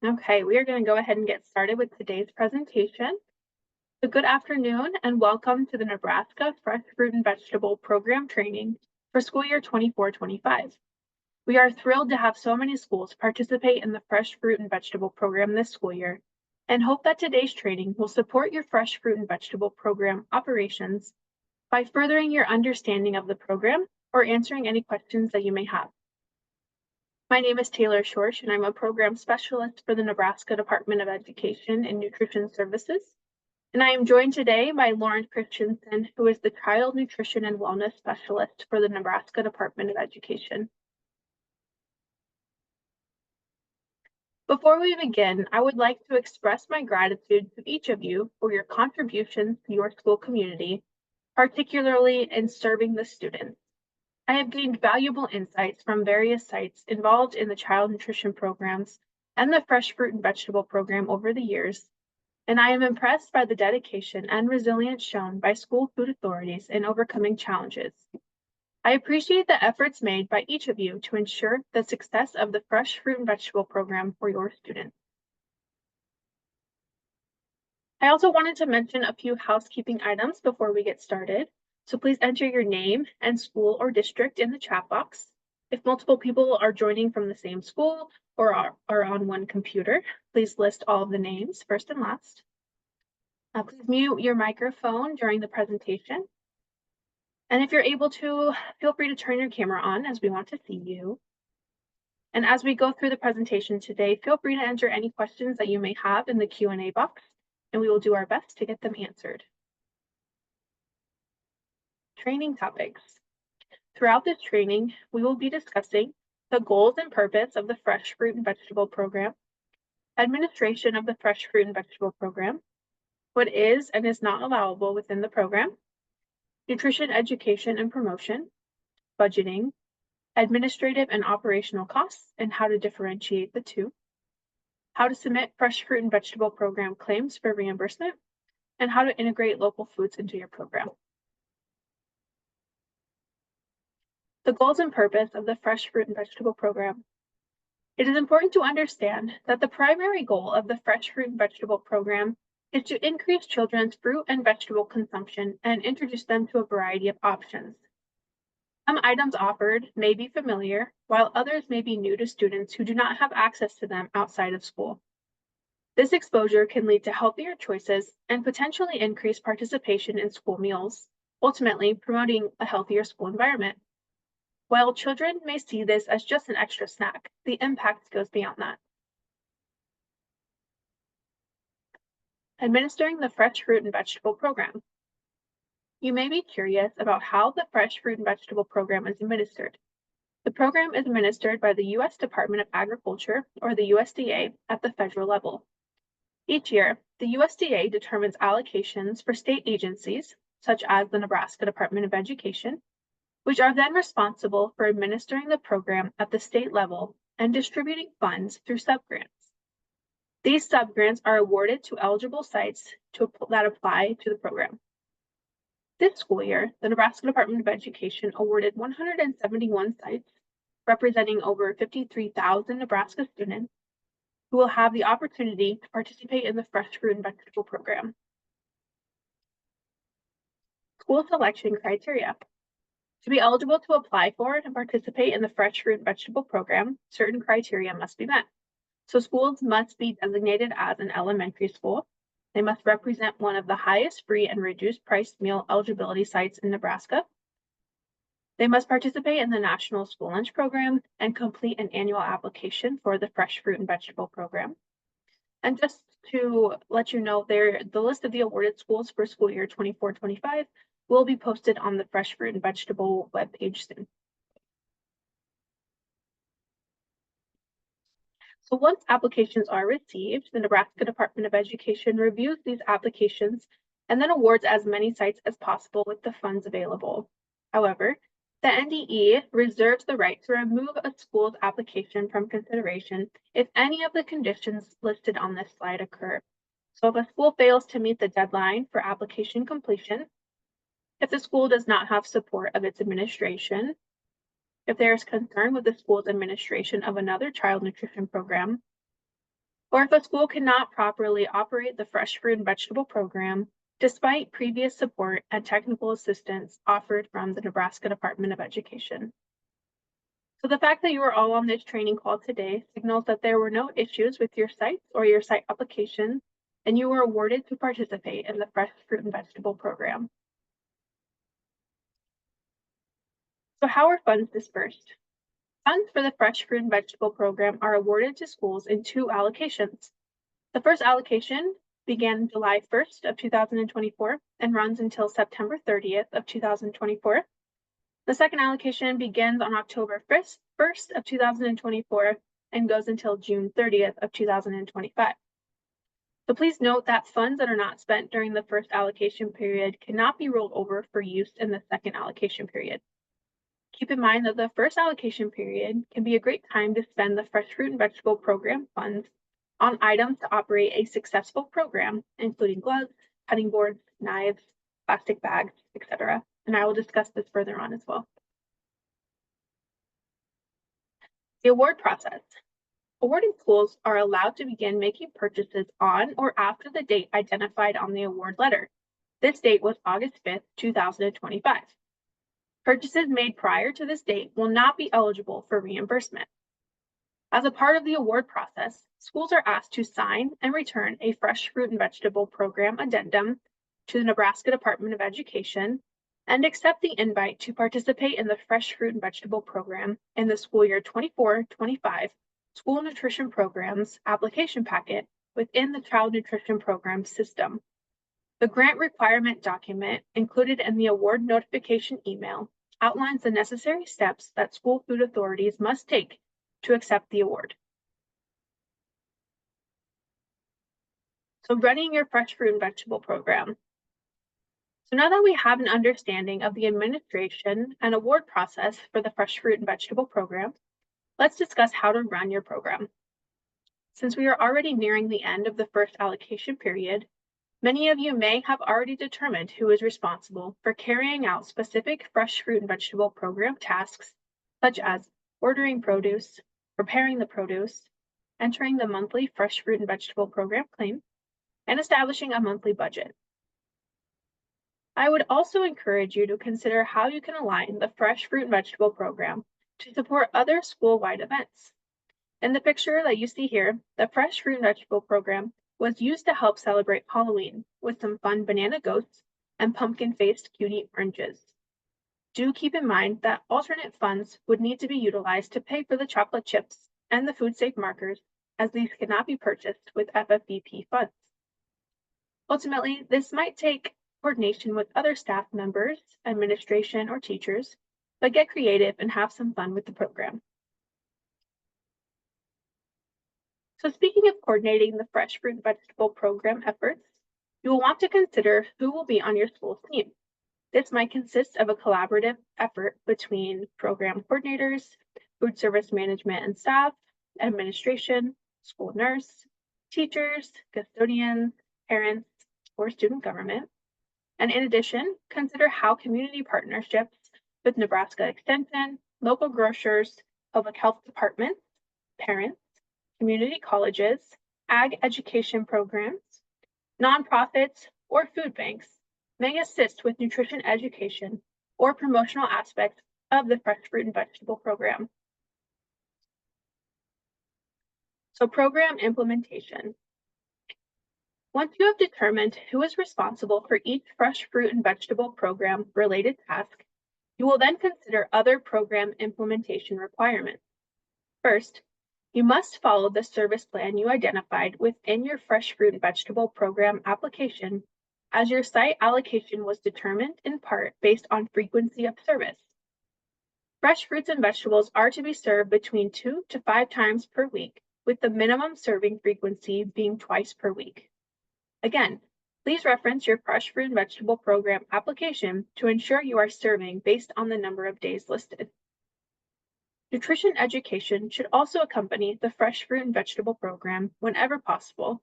Okay, we are going to go ahead and get started with today's presentation. So good afternoon and welcome to the Nebraska Fresh Fruit and Vegetable Program Training for school year 24-25. We are thrilled to have so many schools participate in the Fresh Fruit and Vegetable Program this school year and hope that today's training will support your Fresh Fruit and Vegetable Program operations by furthering your understanding of the program or answering any questions that you may have. My name is Taylor Schorsch, and I'm a program specialist for the Nebraska Department of Education and Nutrition Services. And I am joined today by Lauren Christensen, who is the Child Nutrition and Wellness Specialist for the Nebraska Department of Education. Before we begin, I would like to express my gratitude to each of you for your contributions to your school community, particularly in serving the students. I have gained valuable insights from various sites involved in the child nutrition programs and the fresh fruit and vegetable program over the years, and I am impressed by the dedication and resilience shown by school food authorities in overcoming challenges. I appreciate the efforts made by each of you to ensure the success of the fresh fruit and vegetable program for your students. I also wanted to mention a few housekeeping items before we get started. So please enter your name and school or district in the chat box. If multiple people are joining from the same school or are on one computer, please list all of the names first and last. Please mute your microphone during the presentation. And if you're able to, feel free to turn your camera on as we want to see you. And as we go through the presentation today, feel free to enter any questions that you may have in the Q&A box, and we will do our best to get them answered. Training topics. Throughout this training, we will be discussing the goals and purpose of the Fresh Fruit and Vegetable Program, administration of the Fresh Fruit and Vegetable Program, what is and is not allowable within the program, nutrition education and promotion, budgeting, administrative and operational costs and how to differentiate the two, how to submit Fresh Fruit and Vegetable Program claims for reimbursement, and how to integrate local foods into your program. The goals and purpose of the Fresh Fruit and Vegetable Program. It is important to understand that the primary goal of the Fresh Fruit and Vegetable Program is to increase children's fruit and vegetable consumption and introduce them to a variety of options. Some items offered may be familiar, while others may be new to students who do not have access to them outside of school. This exposure can lead to healthier choices and potentially increase participation in school meals, ultimately promoting a healthier school environment. While children may see this as just an extra snack, the impact goes beyond that. Administering the Fresh Fruit and Vegetable Program. You may be curious about how the Fresh Fruit and Vegetable Program is administered. The program is administered by the U.S. Department of Agriculture, or the USDA, at the federal level. Each year, the USDA determines allocations for state agencies, such as the Nebraska Department of Education, which are then responsible for administering the program at the state level and distributing funds through subgrants. These subgrants are awarded to eligible sites that apply to the program. This school year, the Nebraska Department of Education awarded 171 sites, representing over 53,000 Nebraska students, who will have the opportunity to participate in the Fresh Fruit and Vegetable Program. School selection criteria. To be eligible to apply for and participate in the Fresh Fruit and Vegetable Program, certain criteria must be met. So schools must be designated as an elementary school. They must represent one of the highest free and reduced price meal eligibility sites in Nebraska. They must participate in the National School Lunch Program and complete an annual application for the Fresh Fruit and Vegetable Program. And just to let you know, the list of the awarded schools for school year 24-25 will be posted on the Fresh Fruit and Vegetable webpage soon. So once applications are received, the Nebraska Department of Education reviews these applications and then awards as many sites as possible with the funds available. However, the NDE reserves the right to remove a school's application from consideration if any of the conditions listed on this slide occur. So if a school fails to meet the deadline for application completion, if the school does not have support of its administration, if there is concern with the school's administration of another child nutrition program, or if a school cannot properly operate the fresh fruit and vegetable program, despite previous support and technical assistance offered from the Nebraska Department of Education. So the fact that you are all on this training call today signals that there were no issues with your sites or your site application, and you were awarded to participate in the fresh fruit and vegetable program. So how are funds dispersed? Funds for the fresh fruit and vegetable program are awarded to schools in 2 allocations. The first allocation began July 1st of 2024 and runs until September 30th of 2024. The second allocation begins on October 1st of 2024 and goes until June 30th of 2025. So please note that funds that are not spent during the first allocation period cannot be rolled over for use in the second allocation period. Keep in mind that the first allocation period can be a great time to spend the fresh fruit and vegetable program funds on items to operate a successful program, including gloves, cutting boards, knives, plastic bags, etc. And I will discuss this further on as well. The award process. Awarding schools are allowed to begin making purchases on or after the date identified on the award letter. This date was August 5th, 2025. Purchases made prior to this date will not be eligible for reimbursement. As a part of the award process, schools are asked to sign and return a fresh fruit and vegetable program addendum to the Nebraska Department of Education and accept the invite to participate in the fresh fruit and vegetable program in the school year 24-25 school nutrition programs application packet within the child nutrition program system. The grant requirement document included in the award notification email outlines the necessary steps that school food authorities must take to accept the award. So running your fresh fruit and vegetable program. So now that we have an understanding of the administration and award process for the fresh fruit and vegetable program, let's discuss how to run your program. Since we are already nearing the end of the first allocation period, many of you may have already determined who is responsible for carrying out specific fresh fruit and vegetable program tasks, such as ordering produce, preparing the produce, entering the monthly fresh fruit and vegetable program claim, and establishing a monthly budget. I would also encourage you to consider how you can align the fresh fruit and vegetable program to support other school-wide events. In the picture that you see here, the fresh fruit and vegetable program was used to help celebrate Halloween with some fun banana goats and pumpkin-faced cutie oranges. Do keep in mind that alternate funds would need to be utilized to pay for the chocolate chips and the food safe markers, as these cannot be purchased with FFVP funds. Ultimately, this might take coordination with other staff members, administration, or teachers, but get creative and have some fun with the program. So speaking of coordinating the fresh fruit and vegetable program efforts, you will want to consider who will be on your school's team. This might consist of a collaborative effort between program coordinators, food service management and staff, administration, school nurse, teachers, custodians, parents, or student government. And in addition, consider how community partnerships with Nebraska Extension, local grocers, public health departments, parents, community colleges, ag education programs, nonprofits, or food banks may assist with nutrition education or promotional aspects of the fresh fruit and vegetable program. So program implementation. Once you have determined who is responsible for each fresh fruit and vegetable program related task, you will then consider other program implementation requirements. First, you must follow the service plan you identified within your fresh fruit and vegetable program application, as your site allocation was determined in part based on frequency of service. Fresh fruits and vegetables are to be served between 2 to 5 times per week, with the minimum serving frequency being twice per week. Again, please reference your fresh fruit and vegetable program application to ensure you are serving based on the number of days listed. Nutrition education should also accompany the fresh fruit and vegetable program whenever possible,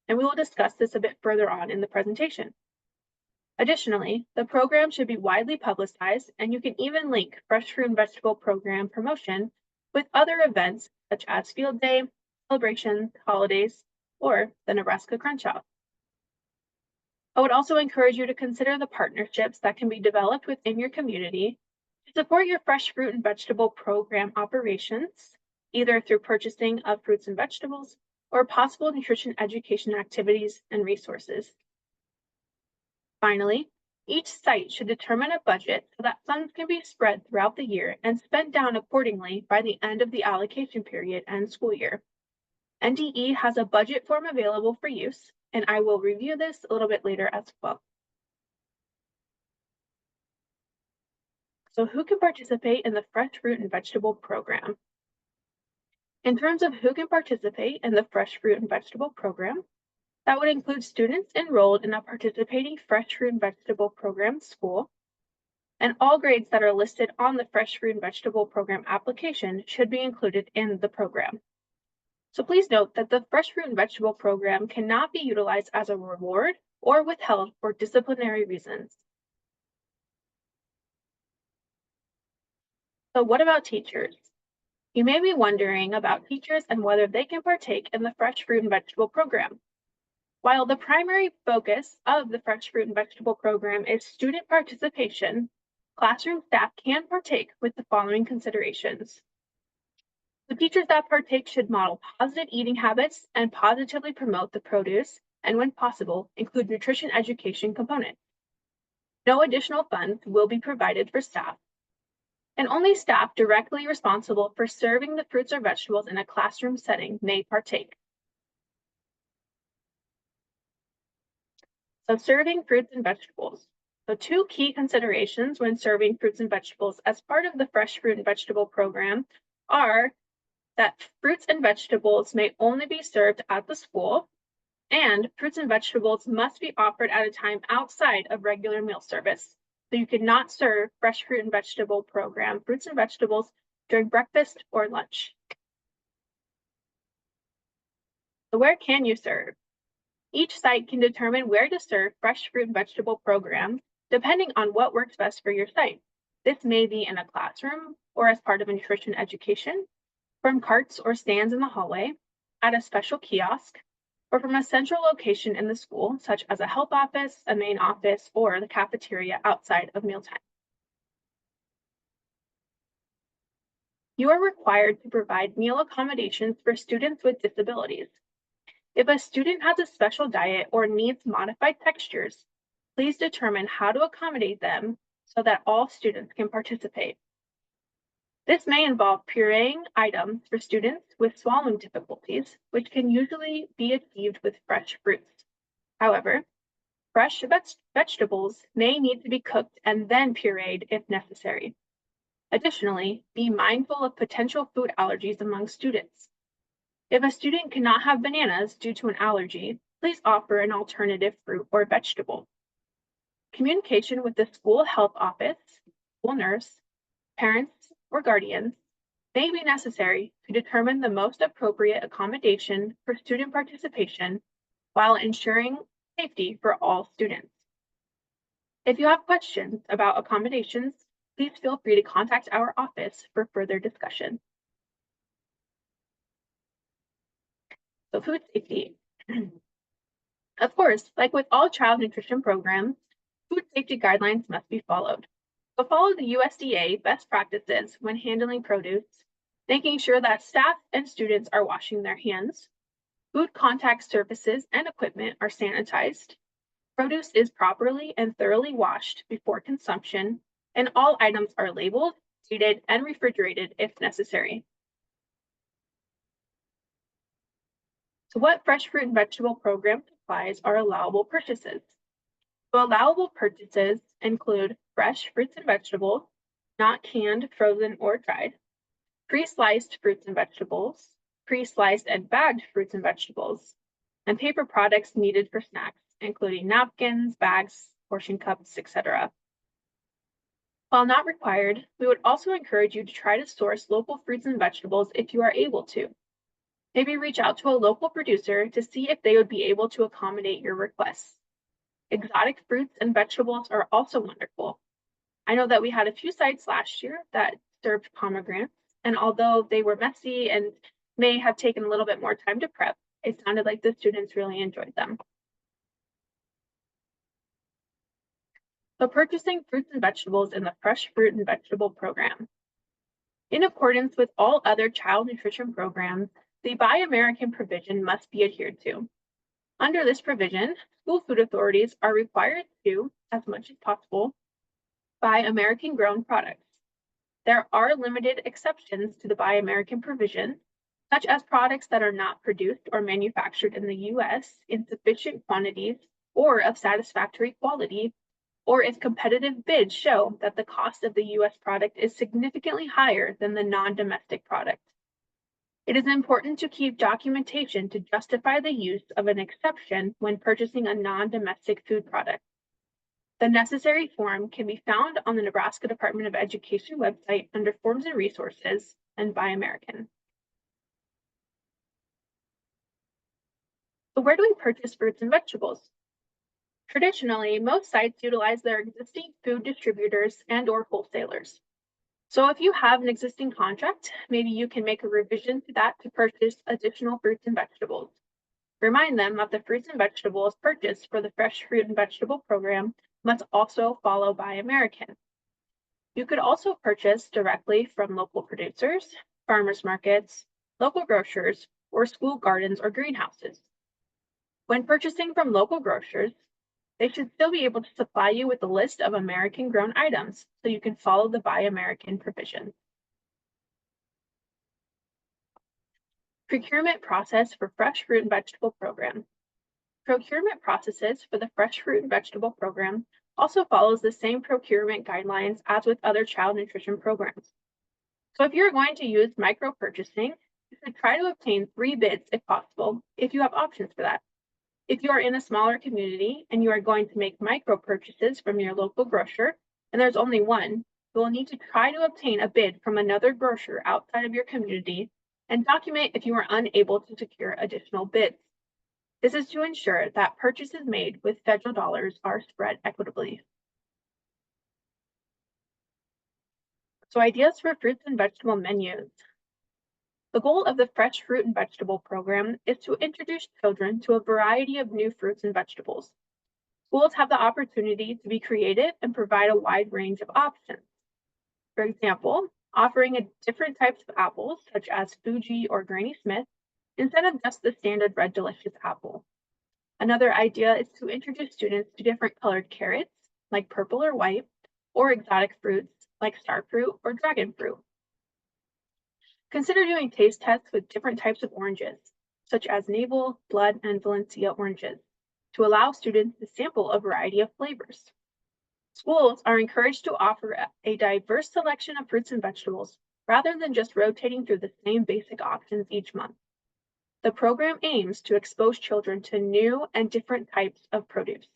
and we will discuss this a bit further on in the presentation. Additionally, the program should be widely publicized, and you can even link fresh fruit and vegetable program promotion with other events such as field day, celebrations, holidays, or the Nebraska Crunchouts. I would also encourage you to consider the partnerships that can be developed within your community to support your fresh fruit and vegetable program operations, either through purchasing of fruits and vegetables or possible nutrition education activities and resources. Finally, each site should determine a budget so that funds can be spread throughout the year and spent down accordingly by the end of the allocation period and school year. NDE has a budget form available for use, and I will review this a little bit later as well. So who can participate in the Fresh Fruit and Vegetable Program? In terms of who can participate in the Fresh Fruit and Vegetable Program, that would include students enrolled in a participating Fresh Fruit and Vegetable Program school, and all grades that are listed on the Fresh Fruit and Vegetable Program application should be included in the program. So please note that the Fresh Fruit and Vegetable Program cannot be utilized as a reward or withheld for disciplinary reasons. So what about teachers? You may be wondering about teachers and whether they can partake in the Fresh Fruit and Vegetable Program. While the primary focus of the Fresh Fruit and Vegetable Program is student participation, classroom staff can partake with the following considerations. The teachers that partake should model positive eating habits and positively promote the produce, and when possible, include nutrition education components. No additional funds will be provided for staff, and only staff directly responsible for serving the fruits or vegetables in a classroom setting may partake. So serving fruits and vegetables. So two key considerations when serving fruits and vegetables as part of the Fresh Fruit and Vegetable Program are that fruits and vegetables may only be served at the school, and fruits and vegetables must be offered at a time outside of regular meal service. So you cannot serve Fresh Fruit and Vegetable Program fruits and vegetables during breakfast or lunch. So where can you serve? Each site can determine where to serve Fresh Fruit and Vegetable Program depending on what works best for your site. This may be in a classroom or as part of a nutrition education, from carts or stands in the hallway, at a special kiosk, or from a central location in the school, such as a help office, a main office, or the cafeteria outside of mealtime. You are required to provide meal accommodations for students with disabilities. If a student has a special diet or needs modified textures, please determine how to accommodate them so that all students can participate. This may involve pureeing items for students with swallowing difficulties, which can usually be achieved with fresh fruits. However, fresh vegetables may need to be cooked and then pureed if necessary. Additionally, be mindful of potential food allergies among students. If a student cannot have bananas due to an allergy, please offer an alternative fruit or vegetable. Communication with the school health office, school nurse, parents, or guardians may be necessary to determine the most appropriate accommodation for student participation while ensuring safety for all students. If you have questions about accommodations, please feel free to contact our office for further discussion. So food safety. Of course, like with all child nutrition programs, food safety guidelines must be followed. So follow the USDA best practices when handling produce, making sure that staff and students are washing their hands, food contact surfaces and equipment are sanitized, produce is properly and thoroughly washed before consumption, and all items are labeled, dated, and refrigerated if necessary. So what Fresh Fruit and Vegetable Program supplies are allowable purchases? So allowable purchases include fresh fruits and vegetables, not canned, frozen, or dried, pre-sliced fruits and vegetables, pre-sliced and bagged fruits and vegetables, and paper products needed for snacks, including napkins, bags, portion cups, etc. While not required, we would also encourage you to try to source local fruits and vegetables if you are able to. Maybe reach out to a local producer to see if they would be able to accommodate your requests. Exotic fruits and vegetables are also wonderful. I know that we had a few sites last year that served pomegranates, and although they were messy and may have taken a little bit more time to prep, It sounded like the students really enjoyed them. So purchasing fruits and vegetables in the Fresh Fruit and Vegetable Program. In accordance with all other child nutrition programs, the Buy American provision must be adhered to. Under this provision, school food authorities are required to, as much as possible, buy American-grown products. There are limited exceptions to the Buy American provision, such as products that are not produced or manufactured in the U.S. in sufficient quantities or of satisfactory quality, or if competitive bids show that the cost of the U.S. product is significantly higher than the non-domestic product. It is important to keep documentation to justify the use of an exception when purchasing a non-domestic food product. The necessary form can be found on the Nebraska Department of Education website under Forms and Resources and Buy American. So where do we purchase fruits and vegetables? Traditionally, most sites utilize their existing food distributors and/or wholesalers. So if you have an existing contract, maybe you can make a revision to that to purchase additional fruits and vegetables. Remind them that the fruits and vegetables purchased for the Fresh Fruit and Vegetable Program must also follow Buy American. You could also purchase directly from local producers, farmers markets, local grocers, or school gardens or greenhouses. When purchasing from local grocers, they should still be able to supply you with a list of American-grown items so you can follow the Buy American provision. Procurement process for Fresh Fruit and Vegetable Program. Procurement processes for the Fresh Fruit and Vegetable Program also follows the same procurement guidelines as with other child nutrition programs. So if you're going to use micro purchasing, you should try to obtain 3 bids if possible, if you have options for that. If you are in a smaller community and you are going to make micro purchases from your local grocer and there's only one, you will need to try to obtain a bid from another grocer outside of your community and document if you are unable to secure additional bids. This is to ensure that purchases made with federal dollars are spread equitably. So ideas for fruits and vegetable menus. The goal of the Fresh Fruit and Vegetable Program is to introduce children to a variety of new fruits and vegetables. Schools have the opportunity to be creative and provide a wide range of options. For example, offering different types of apples, such as Fuji or Granny Smith, instead of just the standard Red Delicious apple. Another idea is to introduce students to different colored carrots, like purple or white, or exotic fruits, like star fruit or dragon fruit. Consider doing taste tests with different types of oranges, such as navel, blood, and Valencia oranges, to allow students to sample a variety of flavors. Schools are encouraged to offer a diverse selection of fruits and vegetables, rather than just rotating through the same basic options each month. The program aims to expose children to new and different types of produce.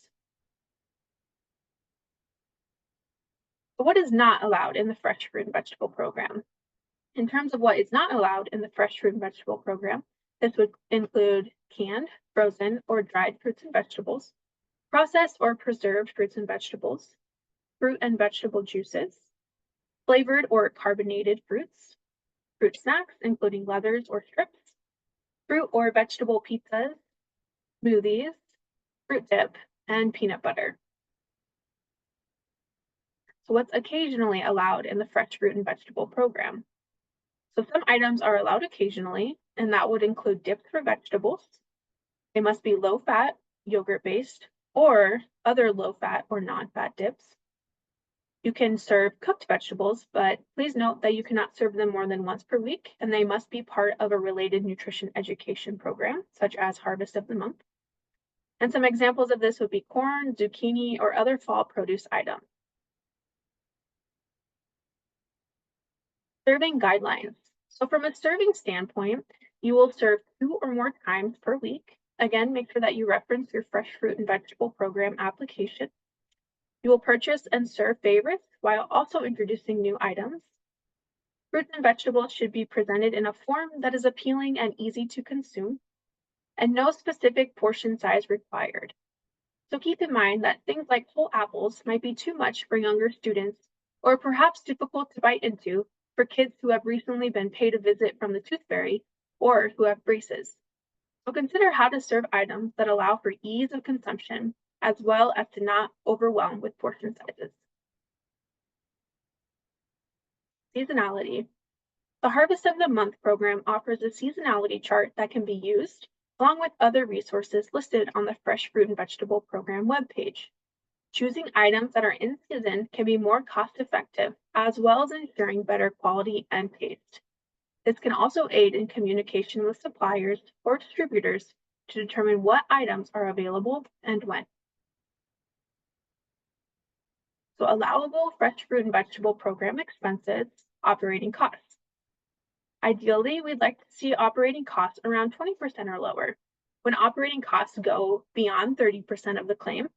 But what is not allowed in the Fresh Fruit and Vegetable Program? In terms of what is not allowed in the Fresh Fruit and Vegetable Program, this would include canned, frozen, or dried fruits and vegetables, processed or preserved fruits and vegetables, fruit and vegetable juices, flavored or carbonated fruits, fruit snacks, including leathers or strips, fruit or vegetable pizzas, smoothies, fruit dip, and peanut butter. So what's occasionally allowed in the Fresh Fruit and Vegetable Program? So some items are allowed occasionally, and that would include dips for vegetables. They must be low-fat, yogurt-based, or other low-fat or non-fat dips. You can serve cooked vegetables, but please note that you cannot serve them more than once per week, and they must be part of a related nutrition education program, such as Harvest of the Month. And some examples of this would be corn, zucchini, or other fall produce items. Serving guidelines. So from a serving standpoint, you will serve 2 or more times per week. Again, make sure that you reference your Fresh Fruit and Vegetable Program application. You will purchase and serve favorites while also introducing new items. Fruits and vegetables should be presented in a form that is appealing and easy to consume, and no specific portion size required. So keep in mind that things like whole apples might be too much for younger students, or perhaps difficult to bite into for kids who have recently been paid a visit from the tooth fairy or who have braces. So consider how to serve items that allow for ease of consumption, as well as to not overwhelm with portion sizes. Seasonality. The Harvest of the Month program offers a seasonality chart that can be used, along with other resources listed on the Fresh Fruit and Vegetable Program webpage. Choosing items that are in season can be more cost-effective, as well as ensuring better quality and taste. This can also aid in communication with suppliers or distributors to determine what items are available and when. So allowable fresh fruit and vegetable program expenses, operating costs. Ideally, we'd like to see operating costs around 20% or lower. When operating costs go beyond 30% of the claim,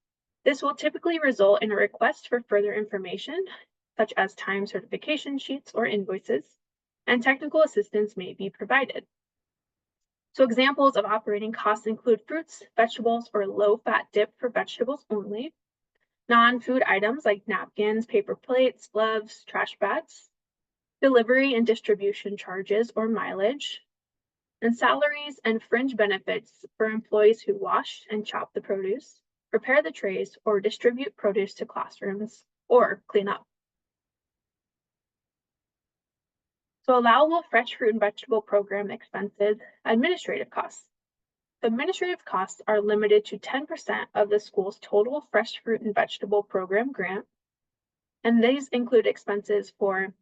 this will typically result in a request for further information, such as time certification sheets or invoices, and technical assistance may be provided. So examples of operating costs include fruits, vegetables, or low-fat dip for vegetables only, non-food items like napkins, paper plates, gloves, trash bags, delivery and distribution charges or mileage, and salaries and fringe benefits for employees who wash and chop the produce, prepare the trays, or distribute produce to classrooms, or clean up. So allowable fresh fruit and vegetable program expenses, administrative costs. Administrative costs are limited to 10% of the school's total fresh fruit and vegetable program grant, and these include expenses for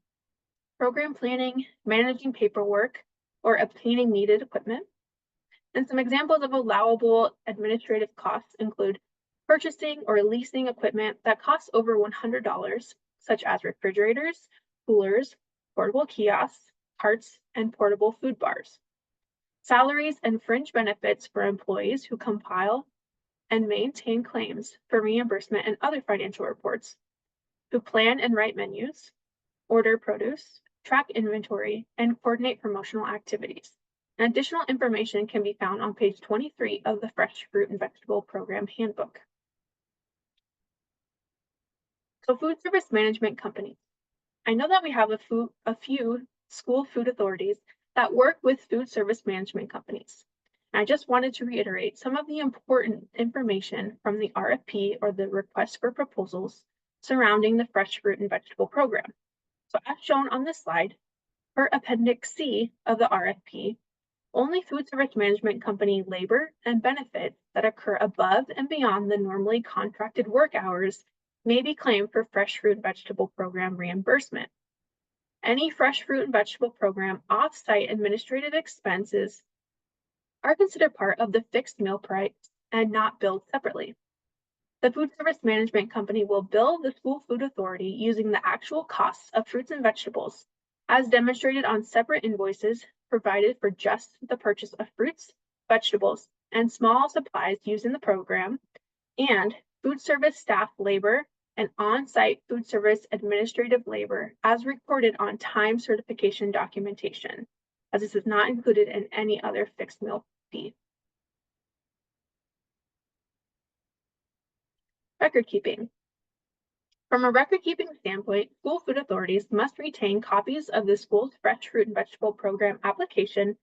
program planning, managing paperwork, or obtaining needed equipment. And some examples of allowable administrative costs include purchasing or leasing equipment that costs over $100, such as refrigerators, coolers, portable kiosks, carts, and portable food bars. Salaries and fringe benefits for employees who compile and maintain claims for reimbursement and other financial reports, who plan and write menus, order produce, track inventory, and coordinate promotional activities. And additional information can be found on page 23 of the Fresh Fruit and Vegetable Program Handbook. So food service management companies. I know that we have a few school food authorities that work with food service management companies. And I just wanted to reiterate some of the important information from the RFP or the request for proposals surrounding the Fresh Fruit and Vegetable Program. So as shown on this slide, per Appendix C of the RFP, only food service management company labor and benefits that occur above and beyond the normally contracted work hours may be claimed for Fresh Fruit and Vegetable Program reimbursement. Any fresh fruit and vegetable program off-site administrative expenses are considered part of the fixed meal price and not billed separately. The food service management company will bill the school food authority using the actual costs of fruits and vegetables, as demonstrated on separate invoices provided for just the purchase of fruits, vegetables, and small supplies used in the program, and food service staff labor and on-site food service administrative labor as recorded on time certification documentation, as this is not included in any other fixed meal fee. Record keeping. From a record keeping standpoint, school food authorities must retain copies of the school's fresh fruit and vegetable program application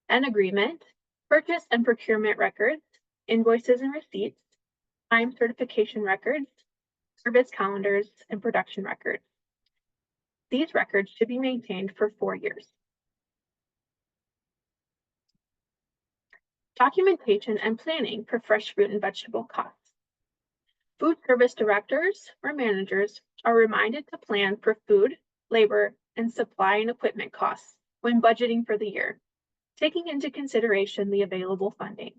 and agreement, purchase and procurement records, invoices and receipts, time certification records, service calendars, and production records. These records should be maintained for 4 years. Documentation and planning for fresh fruit and vegetable costs. Food service directors or managers are reminded to plan for food, labor, and supply and equipment costs when budgeting for the year, taking into consideration the available funding.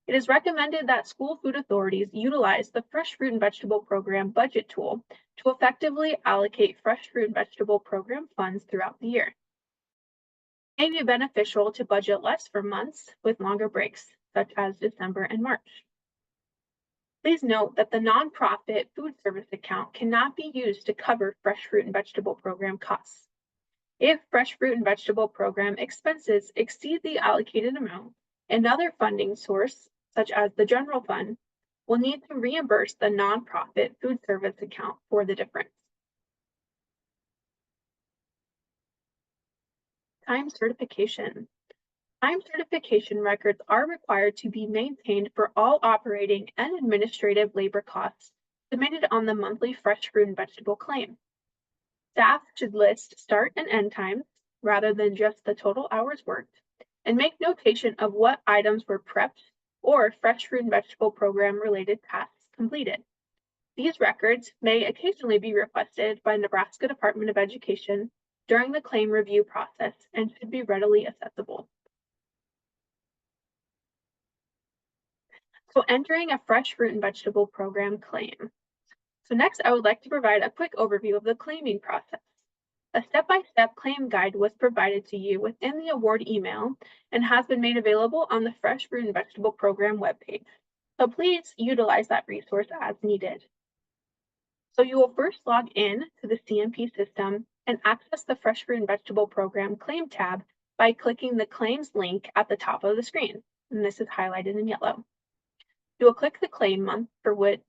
It is recommended that school food authorities utilize the Fresh Fruit and Vegetable Program budget tool to effectively allocate fresh fruit and vegetable program funds throughout the year. It may be beneficial to budget less for months with longer breaks, such as December and March. Please note that the nonprofit food service account cannot be used to cover fresh fruit and vegetable program costs. If fresh fruit and vegetable program expenses exceed the allocated amount, another funding source, such as the general fund, will need to reimburse the nonprofit food service account for the difference. Time certification. Time certification records are required to be maintained for all operating and administrative labor costs submitted on the monthly fresh fruit and vegetable claim. Staff should list start and end times rather than just the total hours worked, and make notation of what items were prepped or fresh fruit and vegetable program related tasks completed. These records may occasionally be requested by Nebraska Department of Education during the claim review process and should be readily accessible. So entering a fresh fruit and vegetable program claim. So next, I would like to provide a quick overview of the claiming process. A step-by-step claim guide was provided to you within the award email and has been made available on the Fresh Fruit and Vegetable Program webpage. So please utilize that resource as needed. So you will first log in to the CMP system and access the Fresh Fruit and Vegetable Program Claim tab by clicking the Claims link at the top of the screen, and this is highlighted in yellow. You will click the claim month for what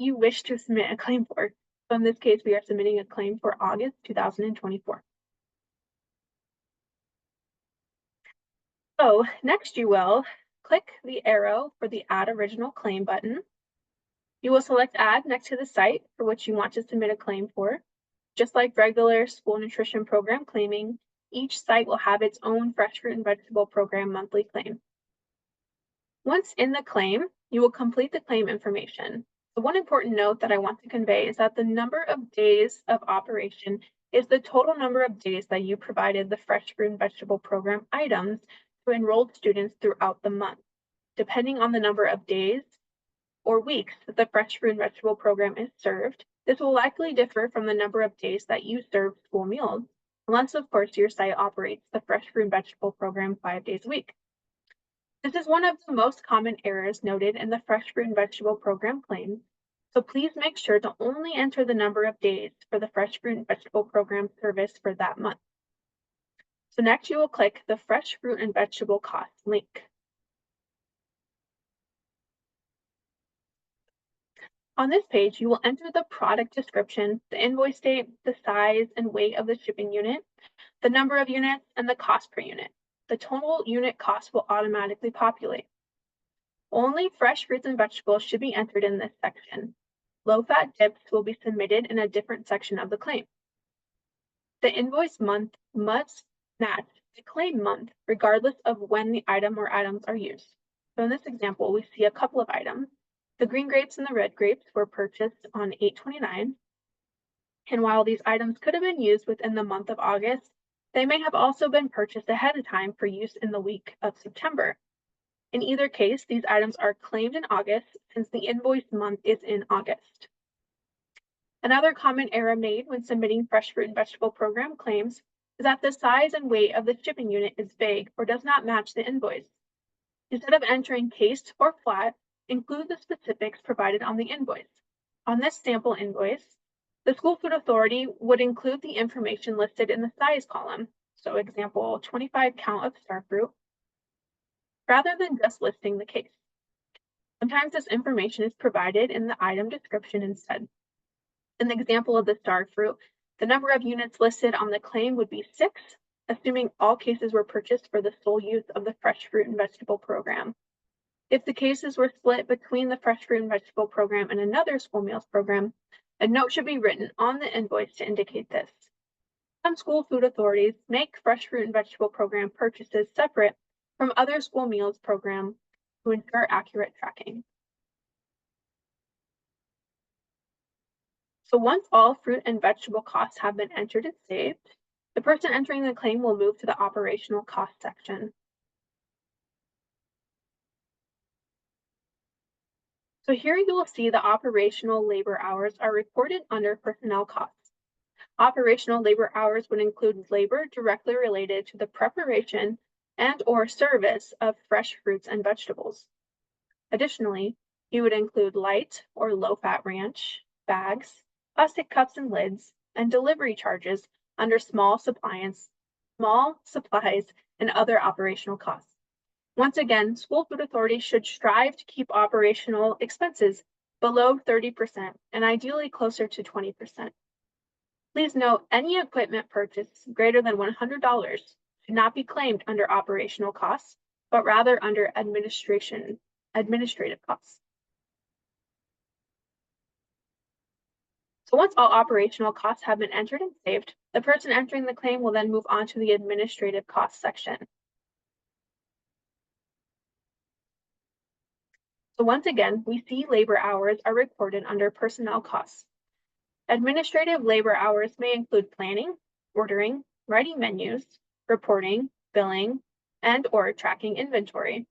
you wish to submit a claim for. So in this case, we are submitting a claim for August 2024. So next you will click the arrow for the Add Original Claim button. You will select Add next to the site for which you want to submit a claim for. Just like regular school nutrition program claiming, each site will have its own fresh fruit and vegetable program monthly claim. Once in the claim, you will complete the claim information. The one important note that I want to convey is that the number of days of operation is the total number of days that you provided the fresh fruit and vegetable program items to enrolled students throughout the month. Depending on the number of days or weeks that the fresh fruit and vegetable program is served, this will likely differ from the number of days that you serve school meals, unless of course your site operates the fresh fruit and vegetable program 5 days a week. This is one of the most common errors noted in the fresh fruit and vegetable program claims, so please make sure to only enter the number of days for the fresh fruit and vegetable program service for that month. So next you will click the fresh fruit and vegetable costs link. On this page, you will enter the product description, the invoice date, the size and weight of the shipping unit, the number of units, and the cost per unit. The total unit cost will automatically populate. Only fresh fruits and vegetables should be entered in this section. Low-fat dips will be submitted in a different section of the claim. The invoice month must match the claim month, regardless of when the item or items are used. So in this example, we see a couple of items. The green grapes and the red grapes were purchased on 8/29. And while these items could have been used within the month of August, they may have also been purchased ahead of time for use in the week of September. In either case, these items are claimed in August since the invoice month is in August. Another common error made when submitting fresh fruit and vegetable program claims is that the size and weight of the shipping unit is vague or does not match the invoice. Instead of entering case or flat, include the specifics provided on the invoice. On this sample invoice, the school food authority would include the information listed in the size column, so example 25 count of star fruit, rather than just listing the case. Sometimes this information is provided in the item description instead. In the example of the star fruit, the number of units listed on the claim would be 6, assuming all cases were purchased for the sole use of the fresh fruit and vegetable program. If the cases were split between the fresh fruit and vegetable program and another school meals program, a note should be written on the invoice to indicate this. Some school food authorities make fresh fruit and vegetable program purchases separate from other school meals program to ensure accurate tracking. So once all fruit and vegetable costs have been entered and saved, the person entering the claim will move to the operational cost section. So here you will see the operational labor hours are reported under personnel costs. Operational labor hours would include labor directly related to the preparation and/or service of fresh fruits and vegetables. Additionally, you would include light or low-fat ranch, bags, plastic cups and lids, and delivery charges under small supplies, and other operational costs. Once again, school food authorities should strive to keep operational expenses below 30% and ideally closer to 20%. Please note any equipment purchase greater than $100 cannot be claimed under operational costs, but rather under administrative costs. So once all operational costs have been entered and saved, the person entering the claim will then move on to the administrative costs section. So once again, we see labor hours are recorded under personnel costs. Administrative labor hours may include planning, ordering, writing menus, reporting, billing, and/or tracking inventory.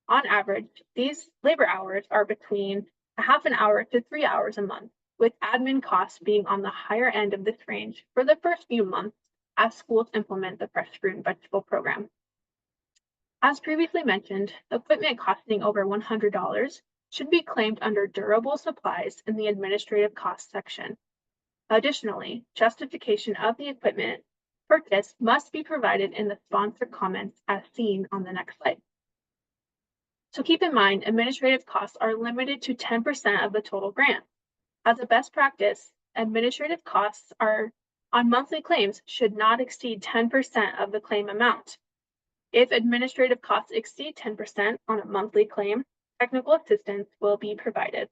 On average, these labor hours are between a half an hour to 3 hours a month, with admin costs being on the higher end of this range for the first few months as schools implement the fresh fruit and vegetable program. As previously mentioned, equipment costing over $100 should be claimed under durable supplies in the administrative costs section. Additionally, justification of the equipment purchase must be provided in the sponsor comments as seen on the next slide. So keep in mind, administrative costs are limited to 10% of the total grant. As a best practice, administrative costs on monthly claims should not exceed 10% of the claim amount. If administrative costs exceed 10% on a monthly claim, technical assistance will be provided.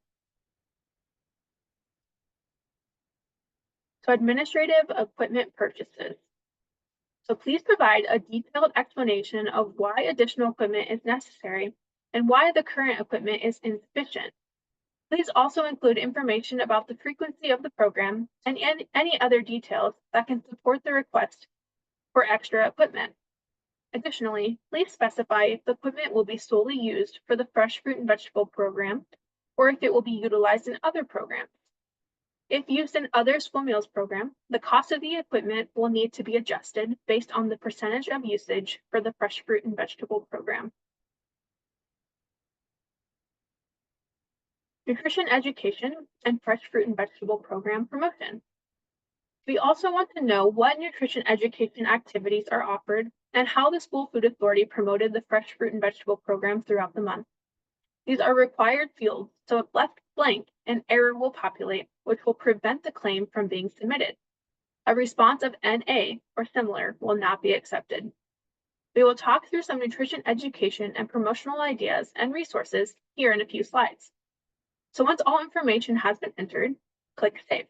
So administrative equipment purchases. So please provide a detailed explanation of why additional equipment is necessary and why the current equipment is insufficient. Please also include information about the frequency of the program and any other details that can support the request for extra equipment. Additionally, please specify if the equipment will be solely used for the fresh fruit and vegetable program or if it will be utilized in other programs. If used in other school meals program, the cost of the equipment will need to be adjusted based on the percentage of usage for the fresh fruit and vegetable program. Nutrition education and fresh fruit and vegetable program promotion. We also want to know what nutrition education activities are offered and how the School Food Authority promoted the fresh fruit and vegetable program throughout the month. These are required fields, so if left blank, an error will populate, which will prevent the claim from being submitted. A response of NA or similar will not be accepted. We will talk through some nutrition education and promotional ideas and resources here in a few slides. So once all information has been entered, click Save.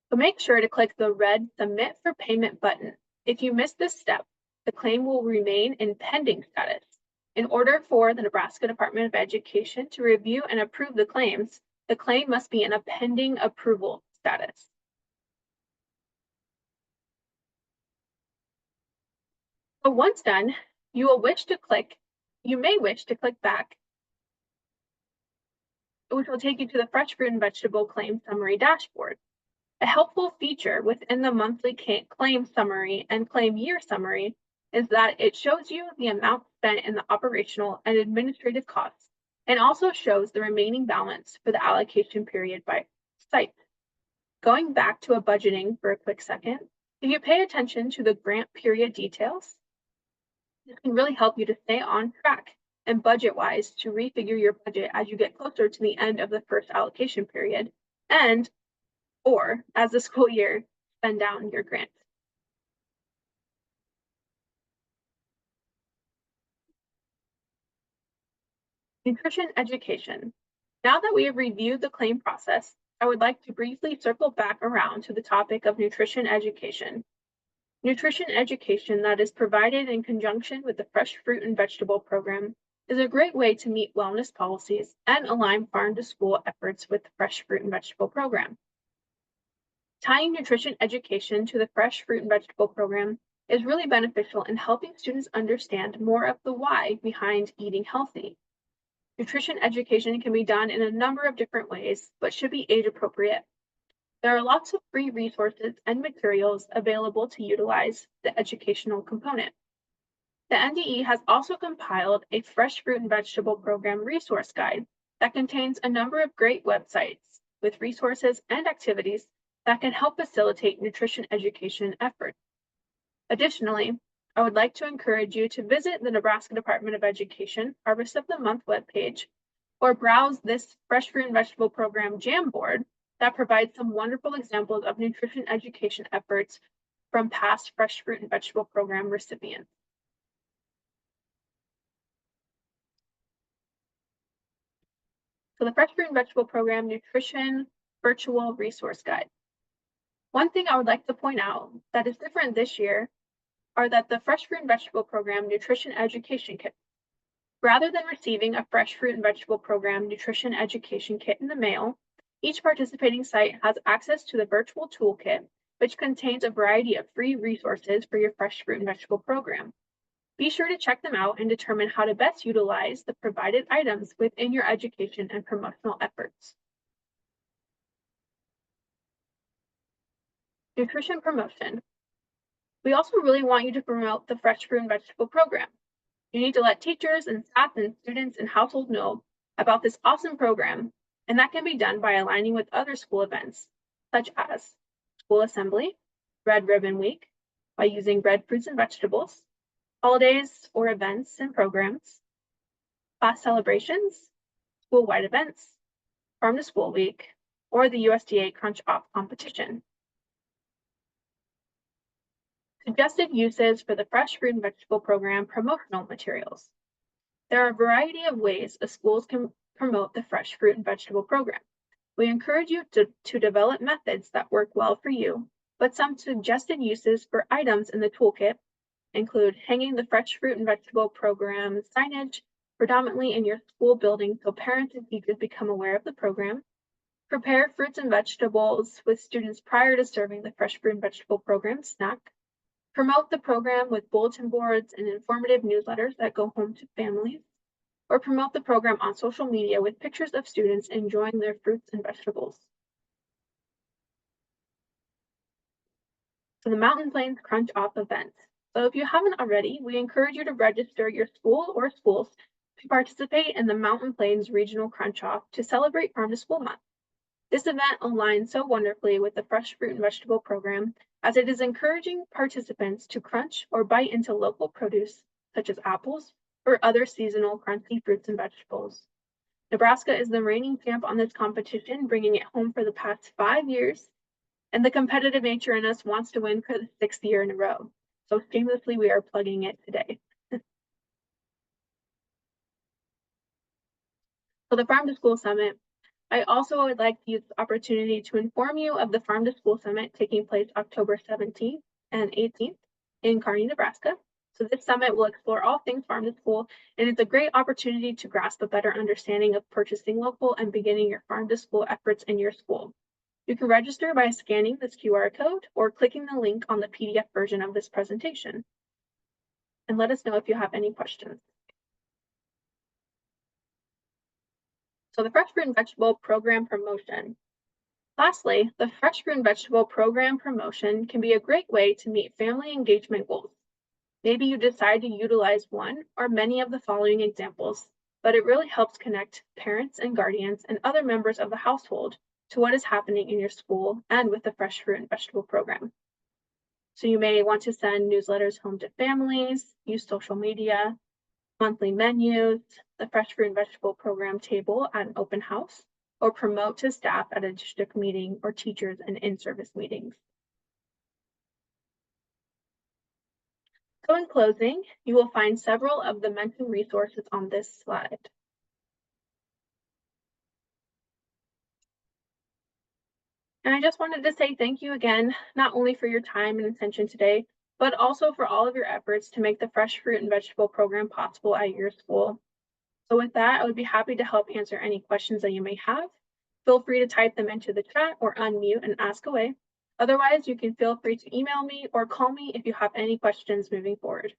So make sure to click the red Submit for Payment button. If you miss this step, the claim will remain in pending status. In order for the Nebraska Department of Education to review and approve the claim must be in a pending approval status. So once done, you may wish to click back, which will take you to the Fresh Fruit and Vegetable Claim Summary dashboard. A helpful feature within the monthly claim summary and claim year summary is that it shows you the amount spent in the operational and administrative costs and also shows the remaining balance for the allocation period by site. Going back to a budgeting for a quick second, if you pay attention to the grant period details, this can really help you to stay on track and budget-wise to refigure your budget as you get closer to the end of the first allocation period or as the school year spend down your grant. Nutrition education. Now that we have reviewed the claim process, I would like to briefly circle back around to the topic of nutrition education. Nutrition education that is provided in conjunction with the Fresh Fruit and Vegetable program is a great way to meet wellness policies and align farm to school efforts with the Fresh Fruit and Vegetable program. Tying nutrition education to the Fresh Fruit and Vegetable program is really beneficial in helping students understand more of the why behind eating healthy. Nutrition education can be done in a number of different ways, but should be age appropriate. There are lots of free resources and materials available to utilize the educational component. The NDE has also compiled a Fresh Fruit and Vegetable program resource guide that contains a number of great websites with resources and activities that can help facilitate nutrition education efforts. Additionally, I would like to encourage you to visit the Nebraska Department of Education Harvest of the Month webpage or browse this Fresh Fruit and Vegetable program Jamboard that provides some wonderful examples of nutrition education efforts from past Fresh Fruit and Vegetable Program recipients. So the Fresh Fruit and Vegetable Program Nutrition Virtual Resource Guide. One thing I would like to point out that is different this year are that the Fresh Fruit and Vegetable Program Nutrition Education Kit. Rather than receiving a Fresh Fruit and Vegetable Program Nutrition Education Kit in the mail, each participating site has access to the virtual toolkit, which contains a variety of free resources for your Fresh Fruit and Vegetable Program. Be sure to check them out and determine how to best utilize the provided items within your education and promotional efforts. Nutrition promotion. We also really want you to promote the Fresh Fruit and Vegetable Program. You need to let teachers and staff and students and households know about this awesome program, and that can be done by aligning with other school events, such as school assembly, Red Ribbon Week, by using red fruits and vegetables, holidays or events and programs, class celebrations, school-wide events, Farm to School Week, or the USDA Crunch Off competition. Suggested uses for the Fresh Fruit and Vegetable Program promotional materials. There are a variety of ways the schools can promote the Fresh Fruit and Vegetable Program. We encourage you to develop methods that work well for you, but some suggested uses for items in the toolkit include hanging the Fresh Fruit and Vegetable Program signage predominantly in your school building so parents and teachers become aware of the program, prepare fruits and vegetables with students prior to serving the Fresh Fruit and Vegetable Program snack, promote the program with bulletin boards and informative newsletters that go home to families, or promote the program on social media with pictures of students enjoying their fruits and vegetables. So the Mountain Plains Crunch Off event. So if you haven't already, we encourage you to register your school or schools to participate in the Mountain Plains Regional Crunch Off to celebrate Farm to School Month. This event aligns so wonderfully with the Fresh Fruit and Vegetable Program, as it is encouraging participants to crunch or bite into local produce, such as apples or other seasonal crunchy fruits and vegetables. Nebraska is the reigning champ on this competition, bringing it home for the past 5 years, and the competitive nature in us wants to win for the 6th year in a row. So shamelessly, we are plugging it today. So the Farm to School Summit. I also would like to use the opportunity to inform you of the Farm to School Summit taking place October 17th and 18th in Kearney, Nebraska. So this summit will explore all things farm to school, and it's a great opportunity to grasp a better understanding of purchasing local and beginning your farm to school efforts in your school. You can register by scanning this QR code or clicking the link on the PDF version of this presentation. And let us know if you have any questions. So the Fresh Fruit and Vegetable Program promotion. Lastly, the Fresh Fruit and Vegetable Program promotion can be a great way to meet family engagement goals. Maybe you decide to utilize one or many of the following examples, but it really helps connect parents and guardians and other members of the household to what is happening in your school and with the Fresh Fruit and Vegetable Program. So you may want to send newsletters home to families, use social media, monthly menus, the Fresh Fruit and Vegetable Program table at an open house, or promote to staff at a district meeting or teachers and in-service meetings. So in closing, you will find several of the mentioned resources on this slide. And I just wanted to say thank you again, not only for your time and attention today, but also for all of your efforts to make the Fresh Fruit and Vegetable Program possible at your school. So with that, I would be happy to help answer any questions that you may have. Feel free to type them into the chat or unmute and ask away. Otherwise, you can feel free to email me or call me if you have any questions moving forward.